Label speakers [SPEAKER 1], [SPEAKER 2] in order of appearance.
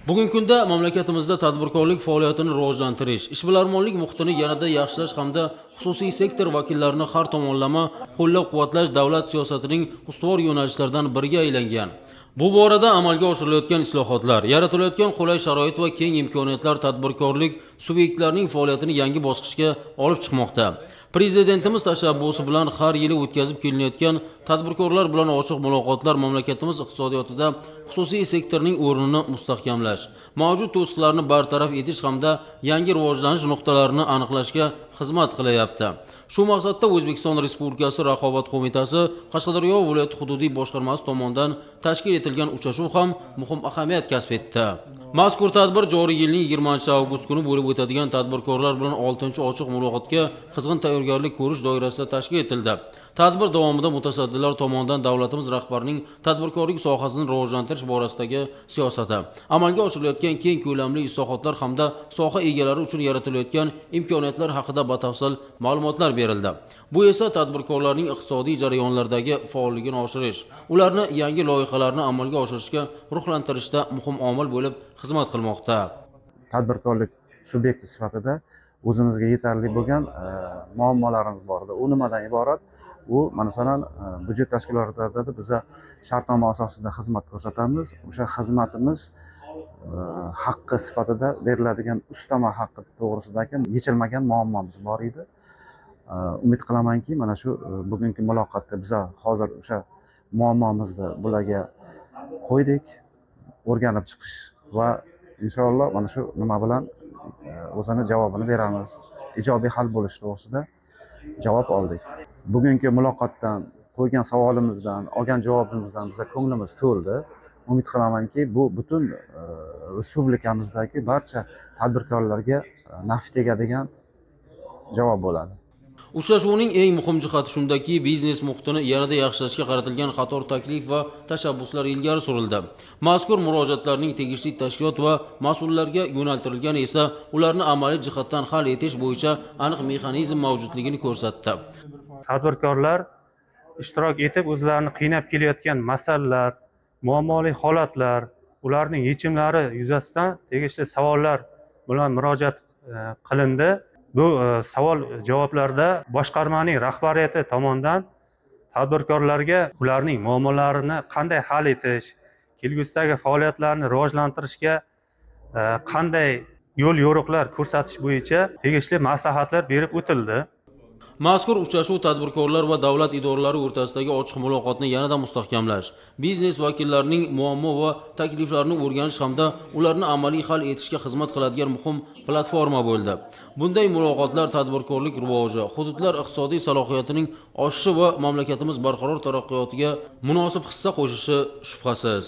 [SPEAKER 1] Bugungi kunda mamlakatimizda tadbirkorlik faoliyatini rivojlantirish, ishbilarmonlik muhitini yanada yaxshilash hamda xususiy sektor vakillarini har tomonlama qo'llab-quvvatlash davlat siyosatining ustuvor yo'nalishlaridan biriga aylangan. Bu borada amalga oshirilayotgan islohotlar, yaratilayotgan qulay sharoit va keng imkoniyatlar tadbirkorlik subyektlarining faoliyatini yangi bosqichga olib chiqmoqda. Prezidentimiz tashabbusi bilan har yili o'tkazib kelinayotgan tadbirkorlar bilan ochiq muloqotlar mamlakatimiz iqtisodiyotida xususiy sektorning o'rnini mustahkamlash, mavjud to'siqlarni bartaraf etish hamda yangi rivojlanish nuqtalarini aniqlashga xizmat qilyapti. Shu maqsadda O'zbekiston Respublikasi Raqobat qo'mitasi Qashqadaryo viloyati hududiy boshqarmasi tomonidan tashkil etilgan uchrashuv ham muhim ahamiyat kasb etdi. Mazkur tadbir joriy yilning 20-avgust kuni bo'lib o'tadigan tadbirkorlar bilan 6-ochiq muloqotga qizg'in tayyorgarlik ko'rish doirasida tashkil etildi. Tadbir davomida mutasaddilar tomonidan davlatimiz rahbarining tadbirkorlik sohasini rivojlantirish borasidagi siyosati, amalga oshirilayotgan keng ko'lamli islohotlar hamda soha egalari uchun yaratilayotgan imkoniyatlar haqida batafsil ma'lumotlar berildi. Bu esa tadbirkorlarning iqtisodiy jarayonlardagi faolligini oshirish, ularni yangi loyihalarni amalga oshirishga ruhlantirishda muhim omil bo'lib xizmat qilmoqda.
[SPEAKER 2] Tadbirkorlik subyekti sifatida o'zimizga yetarli bo'lgan muammolarimiz bor edi. U nimadan iborat? U masalan byudjet tashkilotlarida biz shartnoma asosida xizmat ko'rsatamiz. O'sha xizmatimiz haqqi sifatida beriladigan ustama haqqi to'g'risidagi yechilmagan muammomiz bor edi. Umid qilamanki, mana shu bugungi muloqotda biz hozir o'sha muammomizni bularga qo'ydik, o'rganib chiqish va inshaalloh mana shu nima bilan o'zini javobini beramiz. Ijobiy hal bo'lish to'g'risida javob oldik. Bugungi muloqotdan qo'ygan savolimizdan, olgan javobimizdan biza ko'nglimiz to'ldi. Umid qilamanki, bu butun respublikamizdagi barcha tadbirkorlarga naf tegadigan javob bo'ladi.
[SPEAKER 1] Uchrashuvning eng muhim jihati shundaki, biznes muhitini yanada yaxshilashga qaratilgan qator taklif va tashabbuslar ilgari surildi. Mazkur murojaatlarning tegishli tashkilot va mas'ullarga yo'naltirilgani esa ularni amaliy jihatdan hal etish bo'yicha aniq mexanizm mavjudligini ko'rsatdi.
[SPEAKER 3] Tadbirkorlar ishtirok etib o'zlarini qiynab kelayotgan masalalar, muammoli holatlar, ularning yechimlari yuzasidan tegishli savollar bilan murojaat qilindi. Bu savol javoblarda boshqarmaning rahbariyati tomonidan tadbirkorlarga ularning muammolarini qanday hal etish, kelgusidagi faoliyatlarni rivojlantirishga qanday yo'l yo'riqlar ko'rsatish bo'yicha tegishli maslahatlar berib o'tildi.
[SPEAKER 1] Mazkur uchrashuv tadbirkorlar va davlat idoralari o'rtasidagi ochiq muloqotni yanada mustahkamlash, biznes vakillarining muammo va takliflarini o'rganish hamda ularni amaliy hal etishga xizmat qiladigan muhim platforma bo'ldi. Bunday muloqotlar tadbirkorlik rivoji, hududlar iqtisodiy salohiyatining oshishi va mamlakatimiz barqaror taraqqiyotiga munosib hissa qo'shishi shubhasiz.